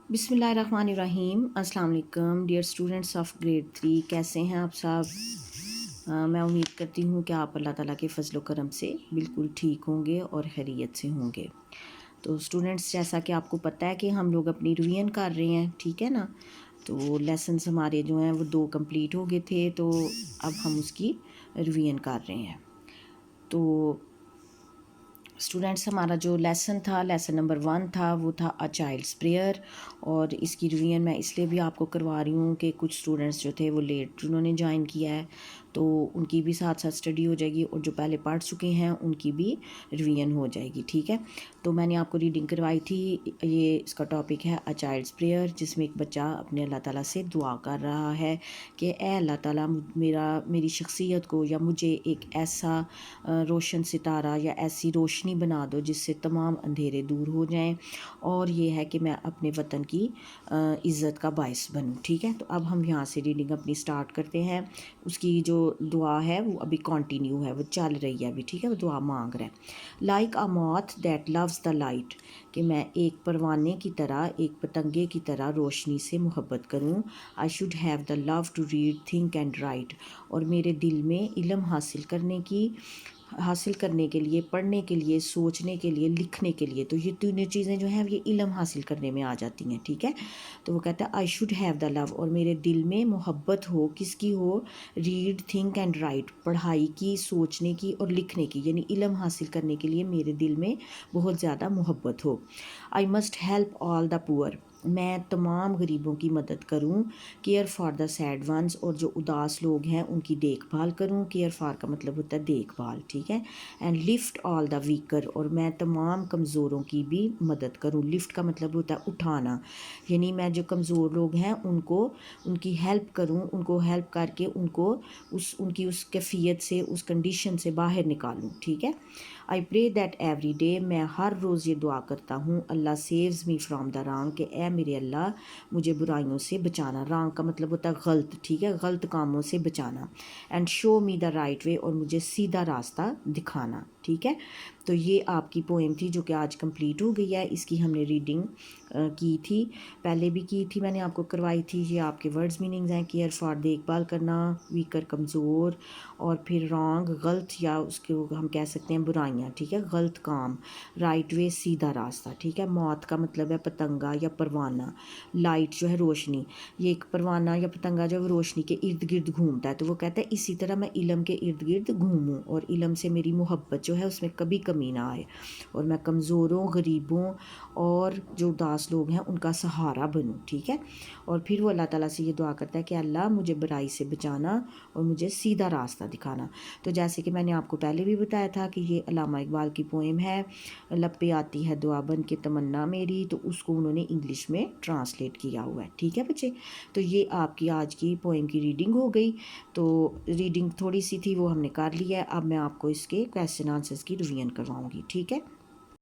بسم اللہ الرحمن الرحیم۔ السلام علیکم ڈیئر اسٹوڈنٹس آف گریڈ 3، کیسے ہیں آپ سب؟ میں امید کرتی ہوں کہ آپ اللہ تعالیٰ کے فضل و کرم سے بالکل ٹھیک ہوں گے اور خیریت سے ہوں گے۔ تو اسٹوڈنٹس، جیسا کہ آپ کو پتہ ہے کہ ہم لوگ اپنی ریویژن کر رہے ہیں، ٹھیک ہے نا؟ تو لیسنس ہمارے جو ہیں وہ 2 کمپلیٹ ہو گئے تھے، تو اب ہم اس کی ریویژن کر رہے ہیں۔ تو اسٹوڈنٹس، ہمارا جو لیسن تھا، لیسن نمبر 1 تھا، وہ تھا اے چائلڈس پریئر، اور اس کی ریویژن میں اس لیے بھی آپ کو کروا رہی ہوں کہ کچھ اسٹوڈنٹس جو تھے وہ لیٹ جنہوں نے جوائن کیا ہے، تو ان کی بھی ساتھ ساتھ اسٹڈی ہو جائے گی، اور جو پہلے پڑھ چکے ہیں ان کی بھی ریویژن ہو جائے گی، ٹھیک ہے؟ تو میں نے آپ کو ریڈنگ کروائی تھی، یہ اس کا ٹاپک ہے اے چائلڈس پریئر، جس میں ایک بچہ اپنے اللہ تعالیٰ سے دعا کر رہا ہے کہ اے اللہ تعالیٰ، میری شخصیت کو یا مجھے ایک ایسا روشن ستارہ یا ایسی روشنی بنا دو جس سے تمام اندھیرے دور ہو جائیں، اور یہ ہے کہ میں اپنے وطن کی عزت کا باعث بنوں، ٹھیک ہے؟ تو اب ہم یہاں سے ریڈنگ اپنی سٹارٹ کرتے ہیں۔ اس کی جو دعا ہے وہ ابھی کنٹینیو ہے، وہ چل رہی ہے ابھی، ٹھیک ہے؟ وہ دعا مانگ رہا ہے، like a moth that loves the light, کہ میں ایک پروانے کی طرح، ایک پتنگے کی طرح روشنی سے محبت کروں۔ I should have the love to read, think and write, اور میرے دل میں علم حاصل کرنے کے لیے، پڑھنے کے لیے، سوچنے کے لیے، لکھنے کے لیے، تو یہ تینوں چیزیں جو ہیں یہ علم حاصل کرنے میں آ جاتی ہیں، ٹھیک ہے؟ تو وہ کہتا ہے آئی شوڈ ہیو دا لو، اور میرے دل میں محبت ہو، کس کی ہو؟ ریڈ، تھنک اینڈ رائٹ، پڑھائی کی، سوچنے کی اور لکھنے کی، یعنی علم حاصل کرنے کے لیے میرے دل میں بہت زیادہ محبت ہو۔ آئی مسٹ ہیلپ آل دا پور، میں تمام غریبوں کی مدد کروں۔ Care for the sad ones, اور جو اداس لوگ ہیں ان کی دیکھ بھال کروں۔ کیئر فار کا مطلب ہوتا ہے دیکھ بھال، ٹھیک ہے؟ And lift all the weaker, اور میں تمام کمزوروں کی بھی مدد کروں۔ لفٹ کا مطلب ہوتا ہے اٹھانا، یعنی میں جو کمزور لوگ ہیں ان کی ہیلپ کروں، ان کو ہیلپ کر کے ان کی اس کیفیت سے، اس کنڈیشن سے باہر نکالوں، ٹھیک ہے؟ آئی پرے دیٹ ایوری ڈے، میں ہر روز یہ دعا کرتا ہوں، اللہ saves me from the wrong, کہ اے میرے اللہ مجھے برائیوں سے بچانا۔ رانگ کا مطلب ہوتا ہے غلط، ٹھیک ہے؟ غلط کاموں سے بچانا۔ And show me the right way, اور مجھے سیدھا راستہ دکھانا، ٹھیک ہے؟ تو یہ آپ کی پوئم تھی جو کہ آج کمپلیٹ ہو گئی ہے، اس کی ہم نے ریڈنگ کی تھی، پہلے بھی کی تھی، میں نے آپ کو کروائی تھی۔ یہ آپ کے ورڈز میننگز ہیں، کیئر فار دیکھ بھال کرنا، ویکر کمزور، اور پھر رانگ غلط، یا اس کو ہم کہہ سکتے ہیں برائیاں، ٹھیک ہے؟ غلط کام، رائٹ وے سیدھا راستہ، ٹھیک ہے؟ موت کا مطلب ہے پتنگا یا پروانہ، لائٹ جو ہے روشنی، یہ ایک پروانہ یا پتنگا جو ہے روشنی کے ارد گرد گھومتا ہے، تو وہ کہتا ہے اسی طرح میں علم کے ارد گرد گھوموں، اور علم سے میری محبت جو ہے اس میں کبھی کمی نہ آئے، اور میں کمزوروں، غریبوں اور جو اداس لوگ ہیں ان کا سہارا بنوں، ٹھیک ہے؟ اور پھر وہ اللہ تعالیٰ سے یہ دعا کرتا ہے کہ اللہ مجھے برائی سے بچانا اور مجھے سیدھا راستہ دکھانا۔ تو جیسے کہ میں نے آپ کو پہلے بھی بتایا تھا کہ یہ علامہ اقبال کی پوئم ہے، لب پہ آتی ہے دعا بن کے تمنا میری، تو اس کو انہوں نے انگلش میں ٹرانسلیٹ کیا ہوا ہے، ٹھیک ہے بچے؟ تو یہ آپ کی آج کی پوئم کی ریڈنگ ہو گئی۔ تو ریڈنگ تھوڑی سی تھی وہ ہم نے کر لی ہے، اب میں آپ کو اس کے کویسچن آنسرز کی ریویژن کرواؤں گی، ٹھیک ہے؟